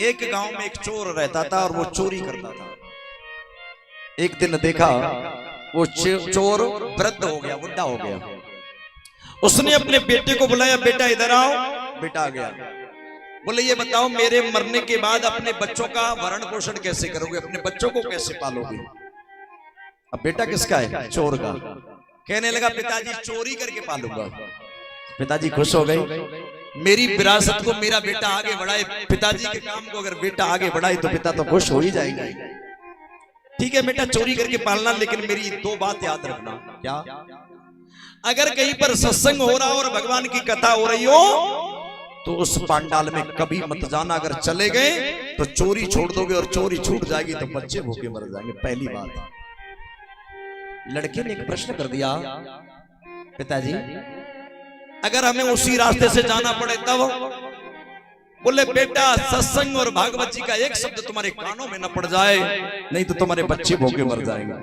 एक गांव में एक चोर रहता था और वो चोरी करता था। एक दिन देखा वो चोर वृद्ध हो गया, बुढ़ा हो गया। उसने अपने बेटे को बुलाया, बेटा इधर आओ। बेटा आ गया। बोले ये बताओ मेरे मरने के बाद अपने बच्चों का भरण पोषण कैसे करोगे, अपने बच्चों को कैसे पालोगे? अब बेटा किसका है? चोर का। कहने लगा पिताजी चोरी करके पालूंगा। पिताजी खुश हो गए, मेरी विरासत को मेरा बेटा आगे बढ़ाए, पिताजी के काम को अगर बेटा आगे बढ़ाए तो पिता तो खुश हो ही जाएगा। ठीक है बेटा चोरी करके पालना, लेकिन मेरी दो बात याद रखना। क्या? अगर कहीं पर सत्संग हो रहा हो और भगवान की कथा हो रही हो तो उस पंडाल में कभी मत जाना। अगर चले गए तो चोरी छोड़ दोगे और चोरी छूट जाएगी तो बच्चे भूखे मर जाएंगे। पहली बात। लड़के ने एक प्रश्न कर दिया, पिताजी अगर हमें उसी रास्ते से जाना पड़े तब? बोले बेटा सत्संग और भागवत जी का एक शब्द तुम्हारे कानों में न पड़ जाए नहीं तो तुम्हारे बच्चे भूखे मर जाएंगे।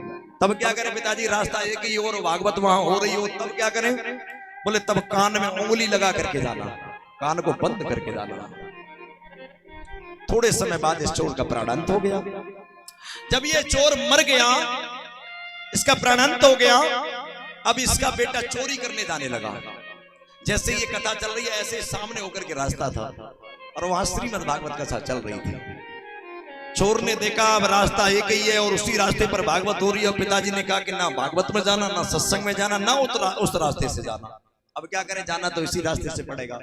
तब क्या करें पिताजी? रास्ता एक ही और भागवत वहां हो रही हो, तब क्या करें? बोले तब कान में उंगली लगा करके जाना, कान को बंद करके जाना। थोड़े समय बाद इस चोर का प्राणांत हो गया। जब ये चोर मर गया, इसका प्राणांत हो गया, अब इसका बेटा चोरी करने जाने लगा। जैसे ये कथा चल रही है ऐसे सामने होकर के रास्ता था और वहां श्रीमद् भागवत कथा चल रही थी। चोर ने देखा अब रास्ता एक ही है और उसी रास्ते पर भागवत हो रही है। पिताजी ने कहा कि ना भागवत में जाना, ना सत्संग में जाना, ना उस रास्ते से जाना। अब क्या करें? जाना तो इसी रास्ते से पड़ेगा।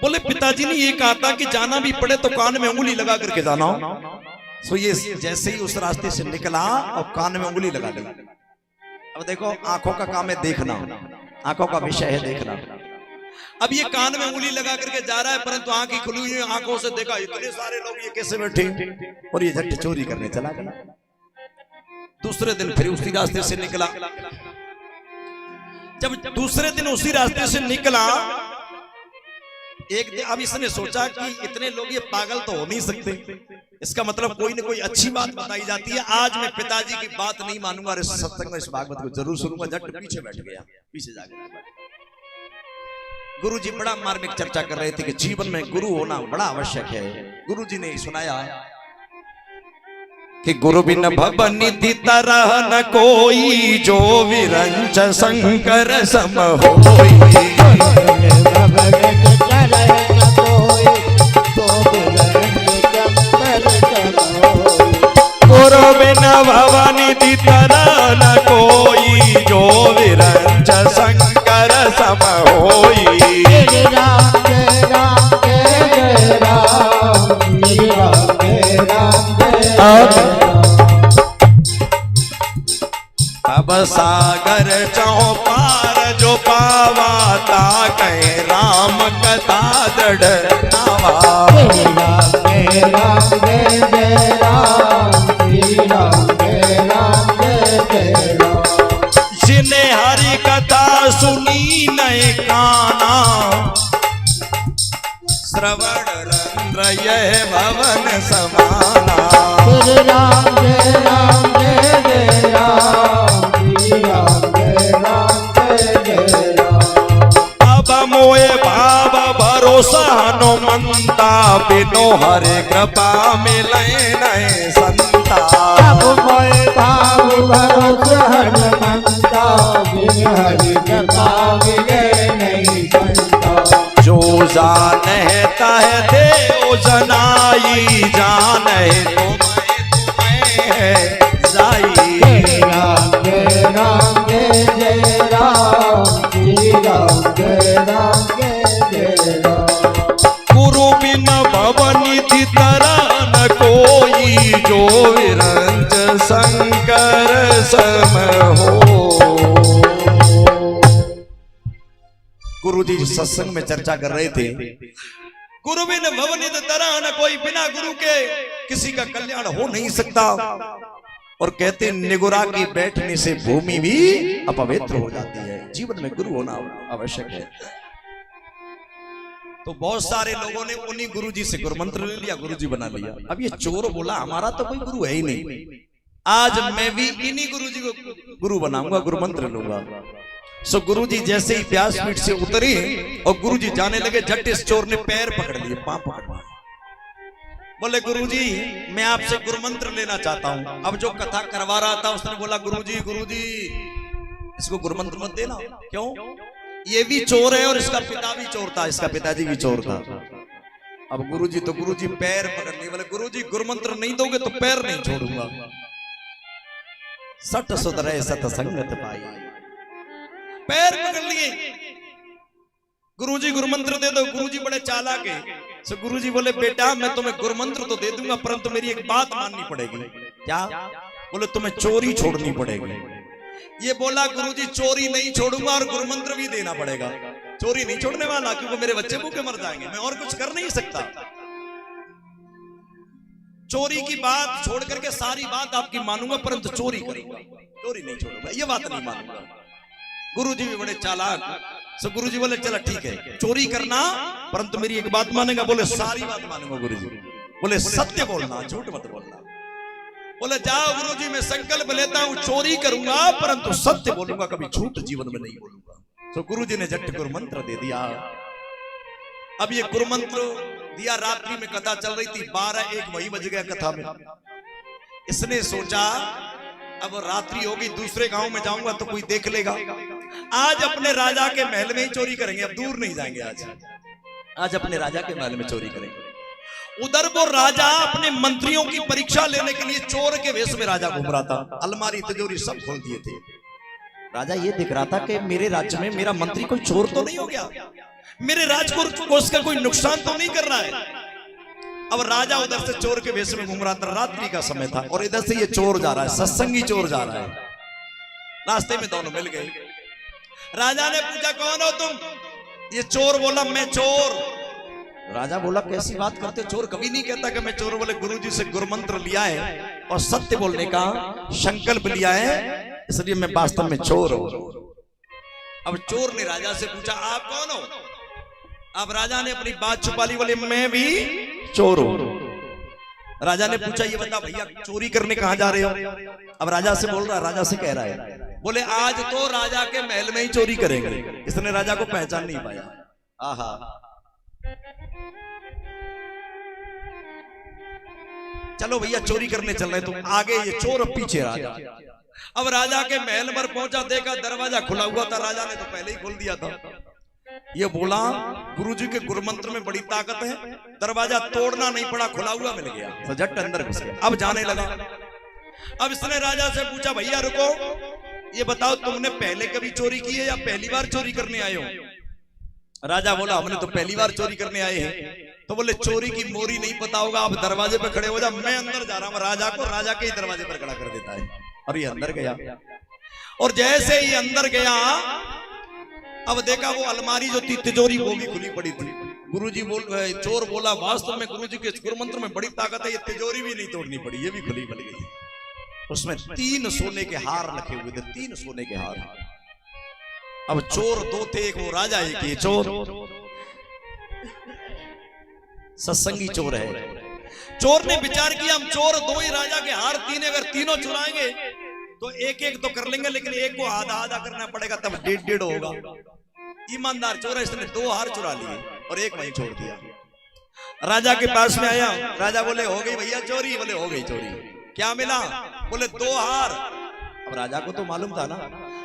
बोले पिताजी ने ये कहा था कि जाना भी पड़े तो कान में उंगली लगा करके जाना। सो ये जैसे ही उस रास्ते से निकला और कान में उंगली लगा ली। अब देखो आंखों का काम है देखना, आंखों का विषय है देखना। अब ये कान में उंगली लगा करके जा रहा है, परंतु आंखें खुली हुई आंखों से देखा इतने सारे लोग ये कैसे बैठे, और ये झट चोरी करने चला गया। दूसरे दिन फिर उसी रास्ते से निकला। जब दूसरे दिन उसी रास्ते से निकला, एक दिन अब इसने सोचा कि इतने लोग ये पागल तो हो नहीं सकते, इसका मतलब कोई ना कोई अच्छी बात बताई जाती है। आज मैं पिताजी की बात नहीं मानूंगा और इस सत्संग में इस भागवत को जरूर सुनूंगा। झट पीछे बैठ गया, पीछे जाकर गुरुजी बड़ा मार्मिक चर्चा कर रहे थे कि जीवन में गुरु होना बड़ा आवश्यक है। गुरुजी ने सुनाया कि गुरु बिन भवनिधि तरह न कोई, जो विरंच शंकर सम होई। गुरु बिन भवनिधि तरह न कोई, जो विरंच शंकर सम होई। अब सागर चौपार जो पावा, ताके राम कथा दृढ़ नावा। जिन्हें हरि कथा सुनी नए काना, श्रवण रंध्र यह भवन समाना। राम जय राम जय जय राम, राम जय राम जय जय राम। अब मोए भाव भरोसा हनुमंता, बिनो हरे कृपा मिले नए संता। अब मोए भाव भरोसा हनुमंता, बिनो हरे कृपा मिले नए संता। जो जानता है देव जनाई, जाने तो मैं जाई। राम जय राम जय जय राम, राम जय राम जय जय राम। गुरु बिन भवनिधि तरह न कोई, जो विरंच शंकर सम हो। गुरु जी सत्संग में चर्चा कर रहे थे, गुरु बिन भवनिधि तरह न कोई, बिना गुरु के किसी का कल्याण हो नहीं सकता। और कहते निगुरा की बैठने से भूमि भी अपवित्र हो जाती है। जीवन में गुरु होना आवश्यक है। तो बहुत सारे लोगों ने उन्हीं गुरुजी से गुरु मंत्र ले लिया, गुरुजी बना लिया। अब ये चोर बोला हमारा तो कोई गुरु है ही नहीं, आज मैं भी इन्हीं गुरुजी को गुरु बनाऊंगा, गुरु मंत्र लूंगा। सो गुरुजी जैसे ही व्यासपीठ से उतरे और गुरुजी जाने लगे, झट इस चोर ने पैर पकड़ लिए, पांव पकड़ लिए। बोले गुरुजी मैं आपसे गुरुमंत्र लेना चाहता हूं। अब जो कथा करवा रहा था उसने बोला गुरुजी इसको गुरुमंत्र मत देना। क्यों? ये भी चोर है और इसका पिता भी चोर था, इसका पिताजी भी चोर था। अब गुरुजी पैर पकड़ लिए, बोले गुरुजी गुरुमंत्र नहीं दोगे तो पैर नहीं छोड़ूंगा। सट सुधरे सतसंगत पाई, पैर पकड़ लिए। गुरुजी गुरुमंत्र दे दो। गुरुजी बड़े चालाक है। सो गुरुजी बोले बेटा मैं तुम्हें गुरुमंत्र तो दे दूंगा परंतु मेरी एक बात माननी पड़ेगी। क्या? बोले तुम्हें चोरी छोड़नी पड़ेगी। ये बोला गुरुजी चोरी नहीं छोड़ूंगा और गुरुमंत्र भी देना पड़ेगा। चोरी नहीं छोड़ने वाला क्योंकि मेरे बच्चे भूखे मर जाएंगे, मैं और कुछ कर नहीं सकता। चोरी की बात छोड़ करके सारी बात आपकी मानूंगा परंतु चोरी करूंगा, चोरी नहीं छोड़ूंगा, ये बात नहीं मानूंगा। गुरुजी भी बड़े चालाक। सो गुरुजी बोले चला ठीक है चोरी करना परंतु मेरी एक बात मानेगा। बोले सारी बात मानूंगा गुरुजी। बोले सत्य बोलना, झूठ मत बोलना। बोले जाओ गुरुजी मैं संकल्प लेता हूं चोरी करूंगा परंतु सत्य बोलूंगा, कभी झूठ जीवन में नहीं बोलूंगा। तो गुरुजी ने झट गुरुमंत्र दे दिया। अब ये गुरुमंत्र दिया, रात्रि में कथा चल रही थी, 12-1 वही बज गया कथा में। इसने सोचा अब रात्रि होगी, दूसरे गांव में जाऊंगा तो कोई देख लेगा, आज अपने राजा के महल में ही चोरी करेंगे, अब दूर नहीं जाएंगे। आज अपने राजा के महल में चोरी करेंगे। उधर वो राजा अपने मंत्रियों की परीक्षा लेने के लिए चोर के वेश में राजा घूम रहा था। अलमारी तिजोरी सब खोल दिए थे। राजा ये दिख रहा था कि मेरे राज्य में मेरा मंत्री कोई चोर तो नहीं हो गया, मेरे राज को उसका कोई नुकसान तो नहीं कर रहा है। अब राजा उधर से चोर के वेश में घूम रहा था, रात्रि का समय था और इधर से ये चोर जा रहा है, सत्संगी चोर जा रहा है। रास्ते में दोनों मिल गए। राजा ने पूछा कौन हो तुम? ये चोर बोला मैं चोर। राजा बोला कैसी बात करते, चोर कभी नहीं कहता कि मैं चोर। बोले गुरुजी से गुरुमंत्र लिया है और सत्य बोलने का संकल्प लिया है, इसलिए मैं वास्तव में चोर हूं। अब चोर ने राजा से पूछा आप कौन हो? अब राजा ने अपनी बात छुपा ली, बोले मैं भी चोर हूं। राजा ने पूछा ये बता भैया चोरी करने कहां जा रहे हो? अब राजा से बोल रहा, राजा से कह रहा है, बोले आज तो राजा के महल में ही चोरी करेंगे। इसने राजा को पहचान नहीं पाया। आहा, चलो भैया चोरी करने चल रहे तुम आगे, ये चोर पीछे राजा। अब राजा के महल पर पहुंचा, देखा दरवाजा खुला हुआ था, राजा ने तो पहले ही खोल दिया था। ये बोला गुरुजी के गुरुमंत्र में बड़ी ताकत है, दरवाजा तोड़ना नहीं पड़ा, खुला हुआ मिल गया, तो झट अंदर घुस गया। अब जाने लगा। अब इसने राजा से पूछा भैया रुको, ये बताओ तुमने पहले कभी चोरी की है या पहली बार चोरी करने आए हो? राजा बोला हमने तो पहली बार चोरी करने आए हैं। तो बोले चोरी की मोरी नहीं पता होगा, आप दरवाजे पे खड़े हो जा, मैं अंदर जा रहा हूं। राजा को राजा के ही दरवाजे पर खड़ा कर देता है और ये अंदर गया। और जैसे ही अंदर गया, अब देखा वो अलमारी जो थी तिजोरी वो भी खुली पड़ी थी। गुरुजी चोर बोला वास्तव में गुरुजी के गुरुमंत्र में बड़ी ताकत है, ये तिजोरी भी नहीं तोड़नी पड़ी, ये भी खुली पड़ गई। उसमें 3 सोने के हार रखे हुए थे, 3 सोने के हार। अब चोर 2 थे, एक वो राजा एक ये चोर। सत्संगी चोर है। चोर ने विचार किया हम चोर 2 ही, राजा के हार 3, अगर तीनों चुराएंगे तो एक तो कर लेंगे, लेकिन एक को आधा करना पड़ेगा, तब 1.5 होगा। ईमानदार चोर है, इसने 2 हार चुरा लिए और एक वहीं छोड़ दिया। राजा के पास में आया, राजा बोले हो गई भैया चोरी? बोले हो गई चोरी। क्या मिला? बोले 2 हार। अब राजा को तो मालूम था ना।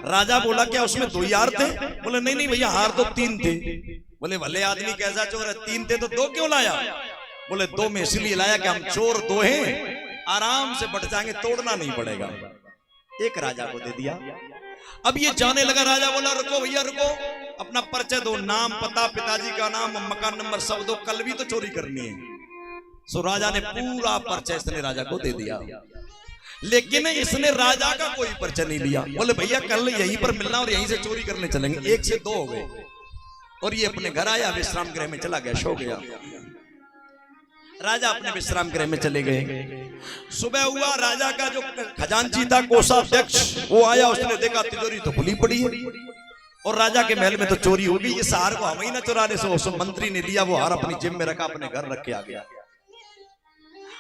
राजा बोला क्या उसमें 2 हार थे? बोले नहीं भैया हार तो 3 थे। बोले भले आदमी कैसा चोर है, 3 थे तो 2 क्यों लाया? बोले 2 में इसलिए लाया कि हम चोर 2 हैं, आराम से बट जाएंगे, तोड़ना नहीं पड़ेगा। एक राजा को दे दिया। अब ये जाने लगा। राजा बोला रुको भैया रुको, अपना परिचय दो, नाम पता, पिताजी का नाम, मकान नंबर सब दो, कल भी तो चोरी करनी है। सो राजा ने पूरा परिचय इसने राजा को दे दिया, लेकिन इसने राजा का कोई परिचय नहीं लिया। बोले भैया कल यहीं पर मिलना और यहीं से चोरी करने चलेंगे। 1 से 2 हो गए और ये अपने घर आया, विश्राम गृह में चला गया, सो गया। राजा अपने विश्राम गृह में चले गए। सुबह हुआ, राजा का जो खजांची था कोषाध्यक्ष वो आया, उसने देखा तिजोरी तो खुली पड़ी है और राजा के महल में तो चोरी होगी। इस हार को हम ही ना चुराने से, उस मंत्री ने लिया वो हार, अपनी जेब में रखा, अपने घर रख के आ गया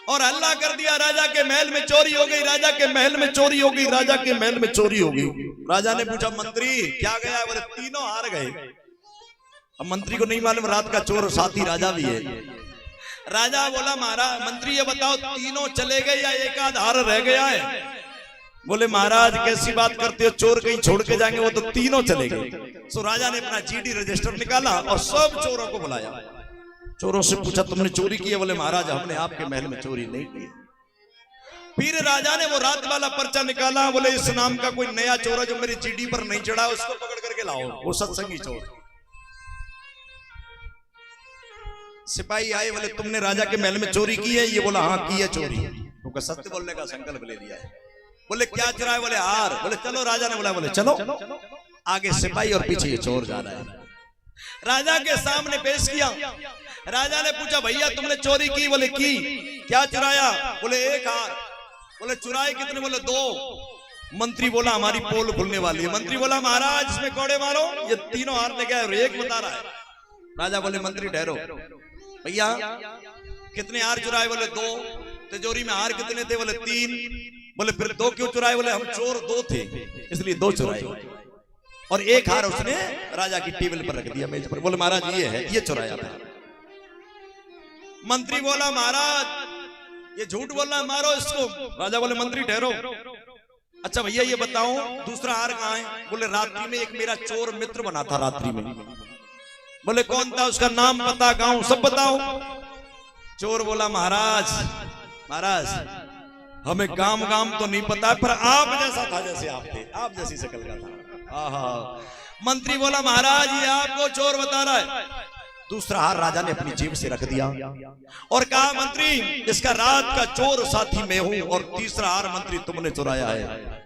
और हल्ला कर दिया राजा के महल में चोरी हो गई, राजा के महल में चोरी हो गई, राजा के महल में चोरी हो गई। राजा ने पूछा मंत्री क्या गया? बोले 3 हार गए। अब मंत्री को नहीं मालूम रात का चोर साथी राजा भी है। राजा बोला महाराज मंत्री ये बताओ तीनों चले गए या एक आधार रह गया है? बोले महाराज कैसी बात करते हो, चोर कहीं छोड़ के जाएंगे, वो तो तीनों चले गए। सो राजा ने अपना जीडी रजिस्टर निकाला और सब चोरों को बुलाया। चोरों से पूछा तुमने चोरी की है? बोले महाराज हमने आपके महल में चोरी नहीं की। फिर राजा ने वो रात वाला पर्चा निकाला। बोले इस नाम का कोई नया चोर है जो मेरी जीडी पर नहीं चढ़ा, उसको पकड़ करके लाओ, वो सत्संगी चोर। सिपाही आए, बोले तुमने राजा के महल में चोरी की है? ये बोला हाँ की है चोरी, क्योंकि सत्य बोलने का संकल्प ले लिया है। बोले क्या चुराए? बोले हार। बोले चलो राजा ने बोला, बोले चलो। आगे सिपाही और पीछे ये चोर जा रहा है। राजा के सामने पेश किया। राजा ने पूछा भैया तुमने चोरी की? बोले की। क्या चुराया? बोले एक हार। बोले चुराए कितने? बोले 2। मंत्री बोला हमारी पोल खुलने वाली है। मंत्री बोला महाराज इसमें कौड़े मारो, ये तीनों हार ले गए, एक बता रहा है। राजा बोले मंत्री ठहरो, भैया कितने हार चुराए? बोले 2। तिजोरी में हार कितने थे? बोले 3। बोले फिर 2 क्यों चुराए? बोले हम चोर 2 थे इसलिए 2 चुराए, और एक हार उसने राजा की टेबल पर रख दिया, मेज पर। बोले महाराज ये है, ये चुराया था। मंत्री बोला महाराज ये झूठ बोल रहा है, मारो इसको। राजा बोले मंत्री ठहरो, अच्छा भैया ये बताओ दूसरा हार कहाँ है? बोले रात्रि में एक मेरा चोर मित्र बना था रात्रि में। बोले कौन था? उसका नाम पता, गांव सब बताओ। चोर बोला महाराज हमें गांव तो नहीं पता, पर आप जैसा था, जैसे आप थे, आप जैसी शक्ल का था। आहा। मंत्री बोला महाराज ये आपको चोर बता रहा है। दूसरा हार राजा ने अपनी जेब से रख दिया और कहा मंत्री इसका रात का चोर साथी मैं हूं, और तीसरा हार मंत्री तुमने चुराया है।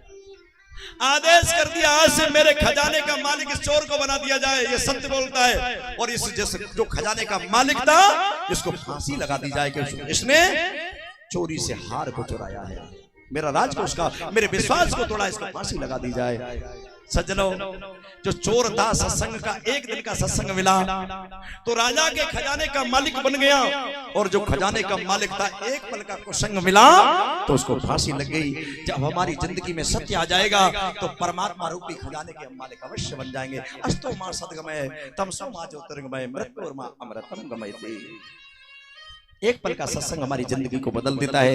आदेश कर दिया आज से मेरे खजाने का मालिक इस चोर को बना दिया जाए, ये सत्य बोलता है, और इस जो खजाने का मालिक था इसको फांसी लगा दी जाए कि इसने चोरी से हार को चुराया है, मेरा राज को, उसका मेरे विश्वास को तोड़ा, इसको फांसी लगा दी जाए। सज्जनों जो चोर था सत्संग का, एक दिन का सत्संग मिला तो राजा के खजाने का मालिक बन गया, और जो खजाने का मालिक था एक पल का कुसंग मिला तो उसको फांसी लग गई। जब हमारी जिंदगी में सत्य आ जाएगा तो परमात्मा रूपी खजाने के हम मालिक अवश्य बन जाएंगे। अस्तो मां सद्गमय तमसो मां ज्योतिर्गमय मृत्युर्मा अमृतम गमयते। एक पल का सत्संग हमारी जिंदगी को बदल देता है।